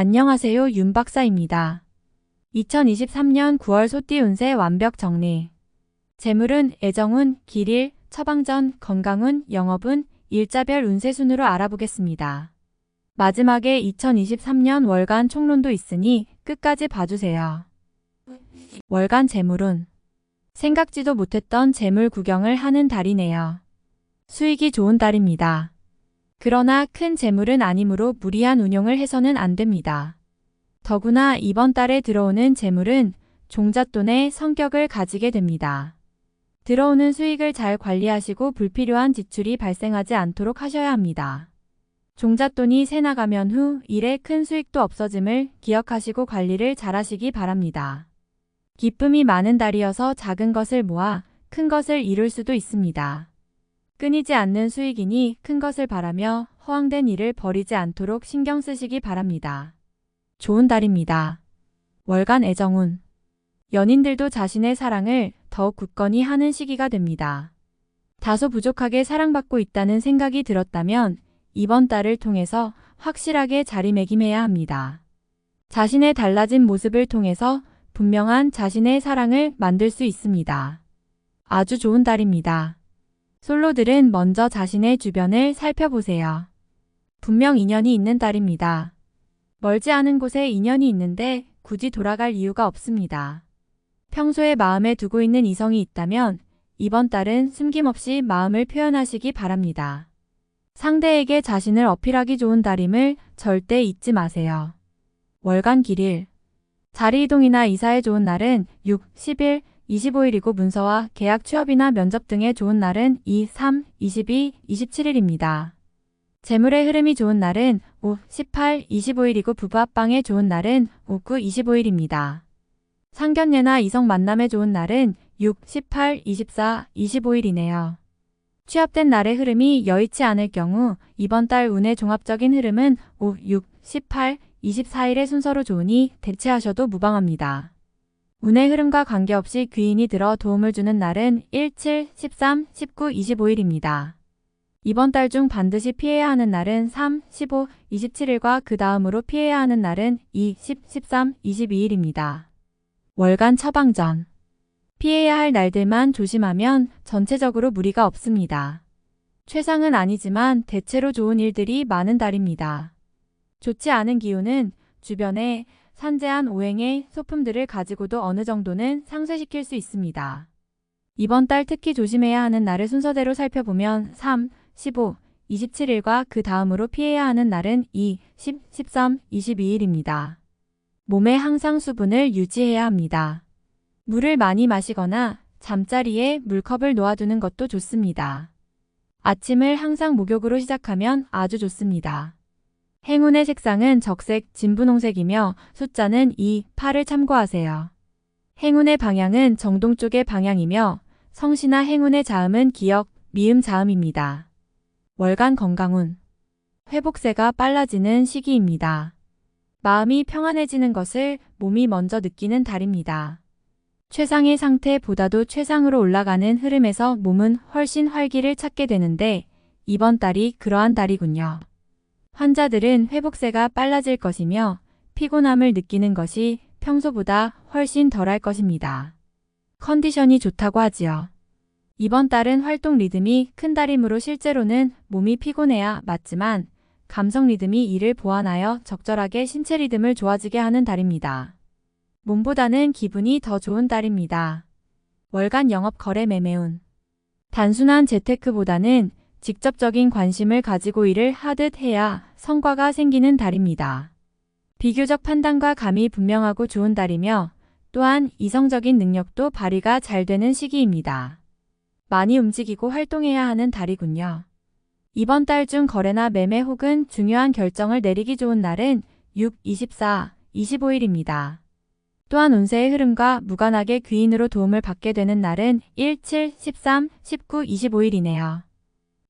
안녕하세요, 윤 박사입니다. 2023년 9월 소띠 운세 완벽 정리. 재물운, 애정운, 길일, 처방전, 건강운, 영업운, 일자별 운세 순으로 알아보겠습니다. 마지막에 2023년 월간 총론도 있으니 끝까지 봐주세요. 월간 재물운. 생각지도 못했던 재물 구경을 하는 달이네요. 수익이 좋은 달입니다. 그러나 큰 재물은 아니므로 무리한 운용을 해서는 안 됩니다. 더구나 이번 달에 들어오는 재물은 종잣돈의 성격을 가지게 됩니다. 들어오는 수익을 잘 관리하시고 불필요한 지출이 발생하지 않도록 하셔야 합니다. 종잣돈이 새 나가면 후 일에 큰 수익도 없어짐을 기억하시고 관리를 잘 하시기 바랍니다. 기쁨이 많은 달이어서 작은 것을 모아 큰 것을 이룰 수도 있습니다. 끊이지 않는 수익이니 큰 것을 바라며 허황된 일을 벌이지 않도록 신경 쓰시기 바랍니다. 좋은 달입니다. 월간 애정운. 연인들도 자신의 사랑을 더욱 굳건히 하는 시기가 됩니다. 다소 부족하게 사랑받고 있다는 생각이 들었다면 이번 달을 통해서 확실하게 자리매김해야 합니다. 자신의 달라진 모습을 통해서 분명한 자신의 사랑을 만들 수 있습니다. 아주 좋은 달입니다. 솔로들은 먼저 자신의 주변을 살펴보세요. 분명 인연이 있는 달입니다. 멀지 않은 곳에 인연이 있는데 굳이 돌아갈 이유가 없습니다. 평소에 마음에 두고 있는 이성이 있다면 이번 달은 숨김없이 마음을 표현하시기 바랍니다. 상대에게 자신을 어필하기 좋은 달임을 절대 잊지 마세요. 월간 길일. 자리 이동이나 이사에 좋은 날은 6, 10일, 25일이고 문서와 계약 취업이나 면접 등에 좋은 날은 2, 3, 22, 27일입니다. 재물의 흐름이 좋은 날은 5, 18, 25일이고 부부 합방에 좋은 날은 5, 9, 25일입니다. 상견례나 이성 만남에 좋은 날은 6, 18, 24, 25일이네요. 취합된 날의 흐름이 여의치 않을 경우 이번 달 운의 종합적인 흐름은 5, 6, 18, 24일의 순서로 좋으니 대체하셔도 무방합니다. 운의 흐름과 관계없이 귀인이 들어 도움을 주는 날은 1, 7, 13, 19, 25일입니다. 이번 달 중 반드시 피해야 하는 날은 3, 15, 27일과 그 다음으로 피해야 하는 날은 2, 10, 13, 22일입니다. 월간 처방전. 피해야 할 날들만 조심하면 전체적으로 무리가 없습니다. 최상은 아니지만 대체로 좋은 일들이 많은 달입니다. 좋지 않은 기운은 주변에 산재한 오행의 소품들을 가지고도 어느 정도는 상쇄시킬 수 있습니다. 이번 달 특히 조심해야 하는 날을 순서대로 살펴보면 3, 15, 27일과 그 다음으로 피해야 하는 날은 2, 10, 13, 22일입니다. 몸에 항상 수분을 유지해야 합니다. 물을 많이 마시거나 잠자리에 물컵을 놓아두는 것도 좋습니다. 아침을 항상 목욕으로 시작하면 아주 좋습니다. 행운의 색상은 적색, 진분홍색이며 숫자는 2, 8을 참고하세요. 행운의 방향은 정동 쪽의 방향이며 성씨나 행운의 자음은 기역, 미음 자음입니다. 월간 건강운. 회복세가 빨라지는 시기입니다. 마음이 평안해지는 것을 몸이 먼저 느끼는 달입니다. 최상의 상태보다도 최상으로 올라가는 흐름에서 몸은 훨씬 활기를 찾게 되는데 이번 달이 그러한 달이군요. 환자들은 회복세가 빨라질 것이며 피곤함을 느끼는 것이 평소보다 훨씬 덜할 것입니다. 컨디션이 좋다고 하지요. 이번 달은 활동 리듬이 큰 달이므로 실제로는 몸이 피곤해야 맞지만 감성 리듬이 이를 보완하여 적절하게 신체 리듬을 좋아지게 하는 달입니다. 몸보다는 기분이 더 좋은 달입니다. 월간 영업 거래 매매운. 단순한 재테크보다는 직접적인 관심을 가지고 일을 하듯 해야 성과가 생기는 달입니다. 비교적 판단과 감이 분명하고 좋은 달이며 또한 이성적인 능력도 발휘가 잘 되는 시기입니다. 많이 움직이고 활동해야 하는 달이군요. 이번 달 중 거래나 매매 혹은 중요한 결정을 내리기 좋은 날은 6, 24, 25일입니다. 또한 운세의 흐름과 무관하게 귀인으로 도움을 받게 되는 날은 1, 7, 13, 19, 25일이네요.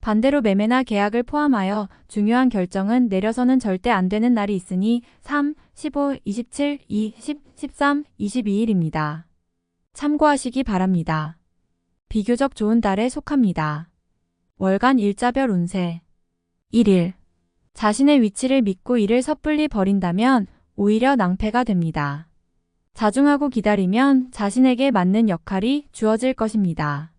반대로 매매나 계약을 포함하여 중요한 결정은 내려서는 절대 안 되는 날이 있으니 3, 15, 27, 2, 10, 13, 22일입니다. 참고하시기 바랍니다. 비교적 좋은 달에 속합니다. 월간 일자별 운세. 1일. 자신의 위치를 믿고 일을 섣불리 벌인다면 오히려 낭패가 됩니다. 자중하고 기다리면 자신에게 맞는 역할이 주어질 것입니다.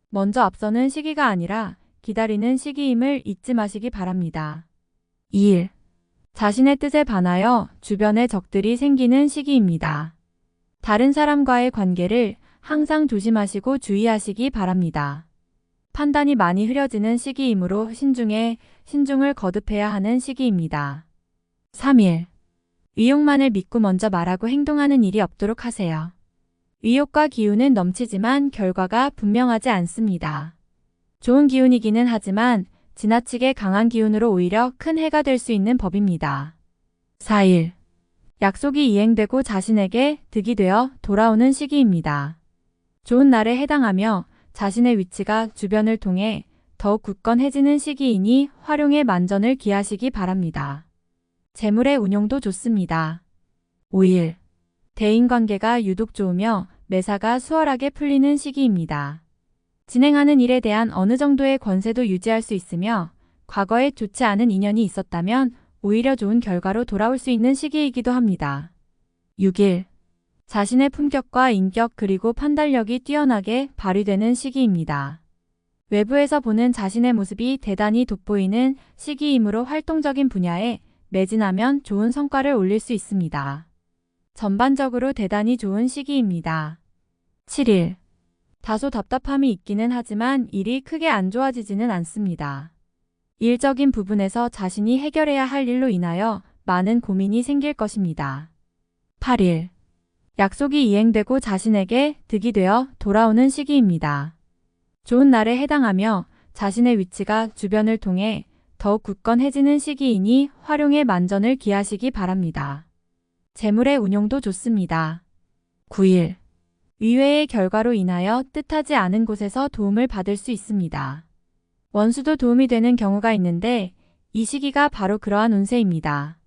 먼저 앞서는 시기가 아니라 기다리는 시기임을 잊지 마시기 바랍니다. 2일. 자신의 뜻에 반하여 주변에 적들이 생기는 시기입니다. 다른 사람과의 관계를 항상 조심하시고 주의하시기 바랍니다. 판단이 많이 흐려지는 시기이므로 신중을 거듭해야 하는 시기입니다. 3일. 의욕만을 믿고 먼저 말하고 행동하는 일이 없도록 하세요. 의욕과 기운은 넘치지만 결과가 분명하지 않습니다. 좋은 기운이기는 하지만 지나치게 강한 기운으로 오히려 큰 해가 될 수 있는 법입니다. 4일. 약속이 이행되고 자신에게 득이 되어 돌아오는 시기입니다. 좋은 날에 해당하며 자신의 위치가 주변을 통해 더욱 굳건해지는 시기이니 활용에 만전을 기하시기 바랍니다. 재물의 운용도 좋습니다. 5일. 대인관계가 유독 좋으며 매사가 수월하게 풀리는 시기입니다. 진행하는 일에 대한 어느 정도의 권세도 유지할 수 있으며 과거에 좋지 않은 인연이 있었다면 오히려 좋은 결과로 돌아올 수 있는 시기이기도 합니다. 6일. 자신의 품격과 인격 그리고 판단력이 뛰어나게 발휘되는 시기입니다. 외부에서 보는 자신의 모습이 대단히 돋보이는 시기이므로 활동적인 분야에 매진하면 좋은 성과를 올릴 수 있습니다. 전반적으로 대단히 좋은 시기입니다. 7일. 다소 답답함이 있기는 하지만 일이 크게 안 좋아지지는 않습니다. 일적인 부분에서 자신이 해결해야 할 일로 인하여 많은 고민이 생길 것입니다. 8일. 약속이 이행되고 자신에게 득이 되어 돌아오는 시기입니다. 좋은 날에 해당하며 자신의 위치가 주변을 통해 더욱 굳건해지는 시기이니 활용에 만전을 기하시기 바랍니다. 재물의 운용도 좋습니다. 9일. 의외의 결과로 인하여 뜻하지 않은 곳에서 도움을 받을 수 있습니다. 원수도 도움이 되는 경우가 있는데 이 시기가 바로 그러한 운세입니다.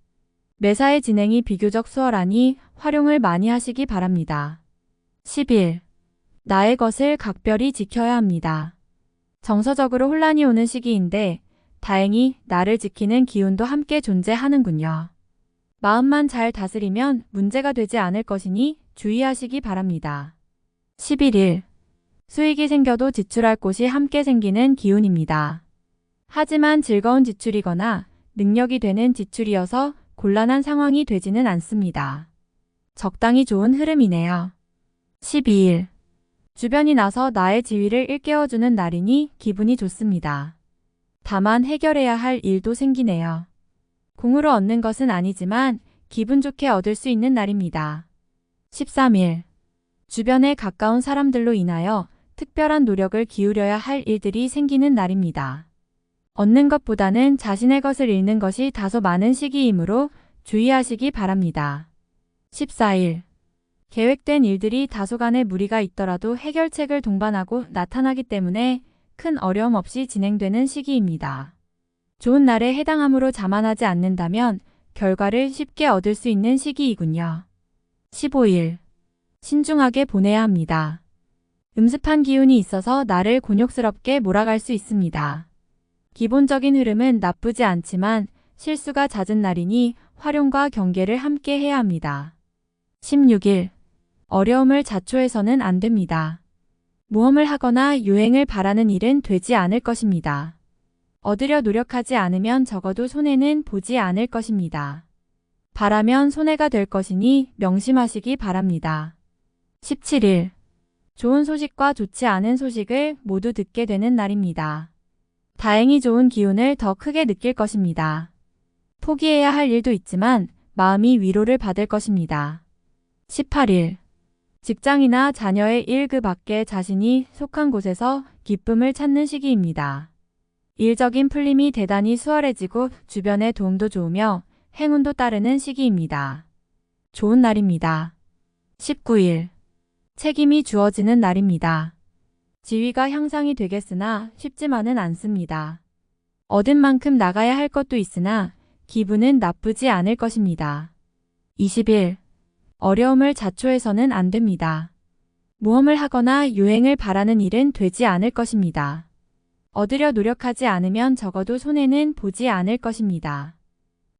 매사의 진행이 비교적 수월하니 활용을 많이 하시기 바랍니다. 10일. 나의 것을 각별히 지켜야 합니다. 정서적으로 혼란이 오는 시기인데 다행히 나를 지키는 기운도 함께 존재하는군요. 마음만 잘 다스리면 문제가 되지 않을 것이니 주의하시기 바랍니다. 11일. 수익이 생겨도 지출할 곳이 함께 생기는 기운입니다. 하지만 즐거운 지출이거나 능력이 되는 지출이어서 곤란한 상황이 되지는 않습니다. 적당히 좋은 흐름이네요. 12일. 주변이 나서 나의 지위를 일깨워주는 날이니 기분이 좋습니다. 다만 해결해야 할 일도 생기네요. 공으로 얻는 것은 아니지만 기분 좋게 얻을 수 있는 날입니다. 13일. 주변에 가까운 사람들로 인하여 특별한 노력을 기울여야 할 일들이 생기는 날입니다. 얻는 것보다는 자신의 것을 잃는 것이 다소 많은 시기이므로 주의하시기 바랍니다. 14일. 계획된 일들이 다소간의 무리가 있더라도 해결책을 동반하고 나타나기 때문에 큰 어려움 없이 진행되는 시기입니다. 좋은 날에 해당하므로 자만하지 않는다면 결과를 쉽게 얻을 수 있는 시기이군요. 15일. 신중하게 보내야 합니다. 음습한 기운이 있어서 나를 곤욕스럽게 몰아갈 수 있습니다. 기본적인 흐름은 나쁘지 않지만 실수가 잦은 날이니 활용과 경계를 함께 해야 합니다. 16일. 어려움을 자초해서는 안 됩니다. 모험을 하거나 유행을 바라는 일은 되지 않을 것입니다. 얻으려 노력하지 않으면 적어도 손해는 보지 않을 것입니다. 바라면 손해가 될 것이니 명심하시기 바랍니다. 17일. 좋은 소식과 좋지 않은 소식을 모두 듣게 되는 날입니다. 다행히 좋은 기운을 더 크게 느낄 것입니다. 포기해야 할 일도 있지만 마음이 위로를 받을 것입니다. 18일. 직장이나 자녀의 일 그 밖에 자신이 속한 곳에서 기쁨을 찾는 시기입니다. 일적인 풀림이 대단히 수월해지고 주변의 도움도 좋으며 행운도 따르는 시기입니다. 좋은 날입니다. 19일. 책임이 주어지는 날입니다. 지위가 향상이 되겠으나 쉽지만은 않습니다. 얻은 만큼 나가야 할 것도 있으나 기분은 나쁘지 않을 것입니다. 20일. 어려움을 자초해서는 안 됩니다. 모험을 하거나 유행을 바라는 일은 되지 않을 것입니다. 얻으려 노력하지 않으면 적어도 손해는 보지 않을 것입니다.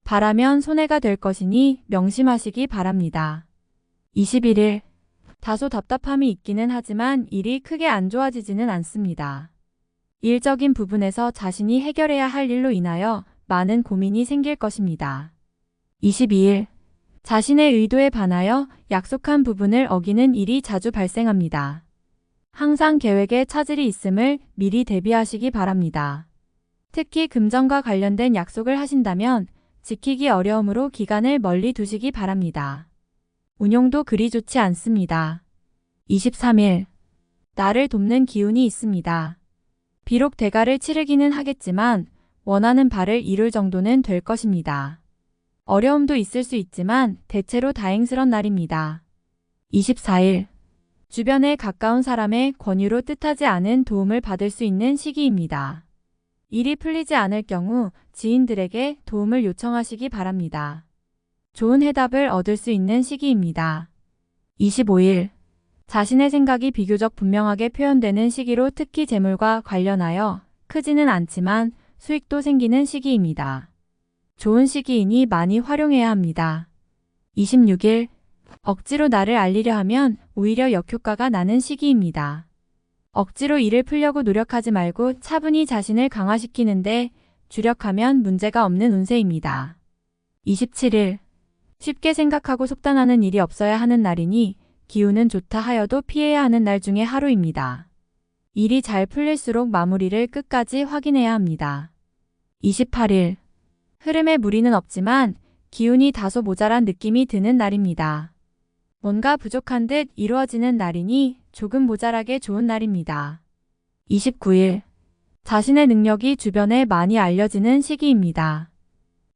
바라면 손해가 될 것이니 명심하시기 바랍니다. 21일. 다소 답답함이 있기는 하지만 일이 크게 안 좋아지지는 않습니다. 일적인 부분에서 자신이 해결해야 할 일로 인하여 많은 고민이 생길 것입니다. 22일. 자신의 의도에 반하여 약속한 부분을 어기는 일이 자주 발생합니다. 항상 계획에 차질이 있음을 미리 대비하시기 바랍니다. 특히 금전과 관련된 약속을 하신다면 지키기 어려우므로 기간을 멀리 두시기 바랍니다. 운용도 그리 좋지 않습니다. 23일. 나를 돕는 기운이 있습니다. 비록 대가를 치르기는 하겠지만 원하는 바를 이룰 정도는 될 것입니다. 어려움도 있을 수 있지만 대체로 다행스런 날입니다. 24일. 주변에 가까운 사람의 권유로 뜻하지 않은 도움을 받을 수 있는 시기입니다. 일이 풀리지 않을 경우 지인들에게 도움을 요청하시기 바랍니다. 좋은 해답을 얻을 수 있는 시기입니다. 25일. 자신의 생각이 비교적 분명하게 표현되는 시기로 특히 재물과 관련하여 크지는 않지만 수익도 생기는 시기입니다. 좋은 시기이니 많이 활용해야 합니다. 26일. 억지로 나를 알리려 하면 오히려 역효과가 나는 시기입니다. 억지로 일을 풀려고 노력하지 말고 차분히 자신을 강화시키는데 주력하면 문제가 없는 운세입니다. 27일. 쉽게 생각하고 속단하는 일이 없어야 하는 날이니 기운은 좋다 하여도 피해야 하는 날 중에 하루입니다. 일이 잘 풀릴수록 마무리를 끝까지 확인해야 합니다. 28일. 흐름에 무리는 없지만 기운이 다소 모자란 느낌이 드는 날입니다. 뭔가 부족한 듯 이루어지는 날이니 조금 모자라게 좋은 날입니다. 29일. 자신의 능력이 주변에 많이 알려지는 시기입니다.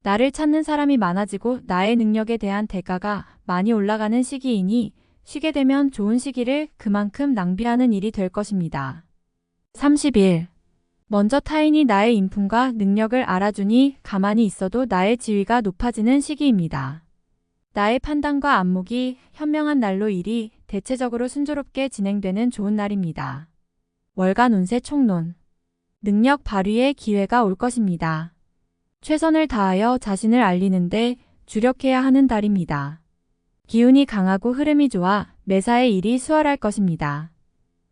나를 찾는 사람이 많아지고 나의 능력에 대한 대가가 많이 올라가는 시기이니 쉬게 되면 좋은 시기를 그만큼 낭비하는 일이 될 것입니다. 30일. 먼저 타인이 나의 인품과 능력을 알아주니 가만히 있어도 나의 지위가 높아지는 시기입니다. 나의 판단과 안목이 현명한 날로 일이 대체적으로 순조롭게 진행되는 좋은 날입니다. 월간 운세 총론. 능력 발휘의 기회가 올 것입니다. 최선을 다하여 자신을 알리는데 주력해야 하는 달입니다. 기운이 강하고 흐름이 좋아 매사의 일이 수월할 것입니다.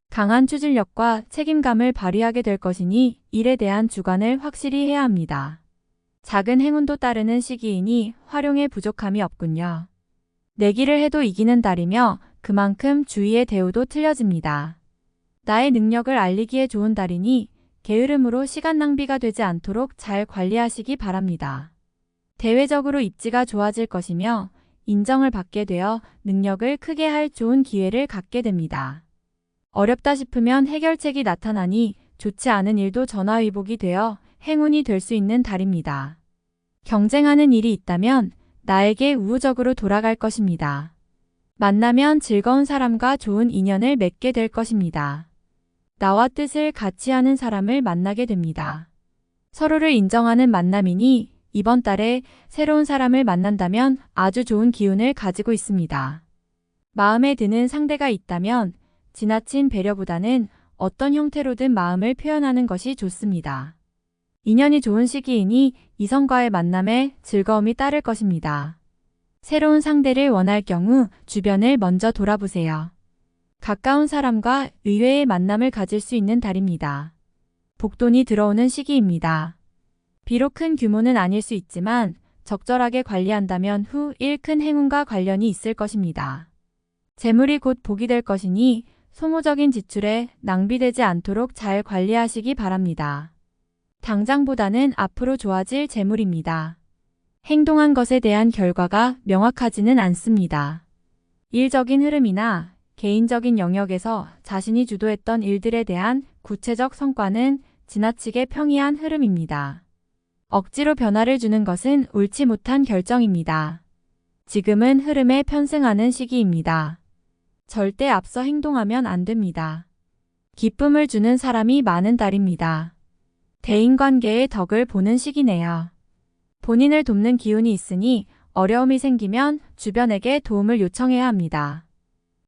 강한 추진력과 책임감을 발휘하게 될 것이니 일에 대한 주관을 확실히 해야 합니다. 작은 행운도 따르는 시기이니 활용에 부족함이 없군요. 내기를 해도 이기는 달이며 그만큼 주위의 대우도 틀려집니다. 나의 능력을 알리기에 좋은 달이니 게으름으로 시간 낭비가 되지 않도록 잘 관리하시기 바랍니다. 대외적으로 입지가 좋아질 것이며 인정을 받게 되어 능력을 크게 할 좋은 기회를 갖게 됩니다. 어렵다 싶으면 해결책이 나타나니 좋지 않은 일도 전화위복이 되어 행운이 될 수 있는 달입니다. 경쟁하는 일이 있다면 나에게 우호적으로 돌아갈 것입니다. 만나면 즐거운 사람과 좋은 인연을 맺게 될 것입니다. 나와 뜻을 같이 하는 사람을 만나게 됩니다. 서로를 인정하는 만남이니 이번 달에 새로운 사람을 만난다면 아주 좋은 기운을 가지고 있습니다. 마음에 드는 상대가 있다면 지나친 배려보다는 어떤 형태로든 마음을 표현하는 것이 좋습니다. 인연이 좋은 시기이니 이성과의 만남에 즐거움이 따를 것입니다. 새로운 상대를 원할 경우 주변을 먼저 돌아보세요. 가까운 사람과 의외의 만남을 가질 수 있는 달입니다. 복돈이 들어오는 시기입니다. 비록 큰 규모는 아닐 수 있지만 적절하게 관리한다면 후 일 큰 행운과 관련이 있을 것입니다. 재물이 곧 복이 될 것이니 소모적인 지출에 낭비되지 않도록 잘 관리하시기 바랍니다. 당장보다는 앞으로 좋아질 재물입니다. 행동한 것에 대한 결과가 명확하지는 않습니다. 일적인 흐름이나 개인적인 영역에서 자신이 주도했던 일들에 대한 구체적 성과는 지나치게 평이한 흐름입니다. 억지로 변화를 주는 것은 옳지 못한 결정입니다. 지금은 흐름에 편승하는 시기입니다. 절대 앞서 행동하면 안 됩니다. 기쁨을 주는 사람이 많은 달입니다. 대인관계의 덕을 보는 시기네요. 본인을 돕는 기운이 있으니 어려움이 생기면 주변에게 도움을 요청해야 합니다.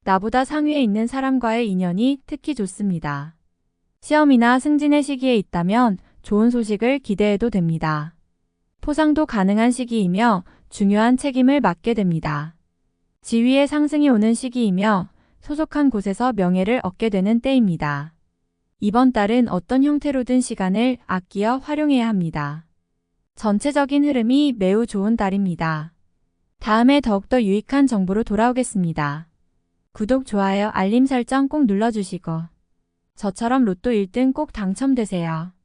나보다 상위에 있는 사람과의 인연이 특히 좋습니다. 시험이나 승진의 시기에 있다면 좋은 소식을 기대해도 됩니다. 포상도 가능한 시기이며 중요한 책임을 맡게 됩니다. 지위의 상승이 오는 시기이며 소속한 곳에서 명예를 얻게 되는 때입니다. 이번 달은 어떤 형태로든 시간을 아끼어 활용해야 합니다. 전체적인 흐름이 매우 좋은 달입니다. 다음에 더욱더 유익한 정보로 돌아오겠습니다. 구독, 좋아요, 알림 설정 꼭 눌러주시고 저처럼 로또 1등 꼭 당첨되세요.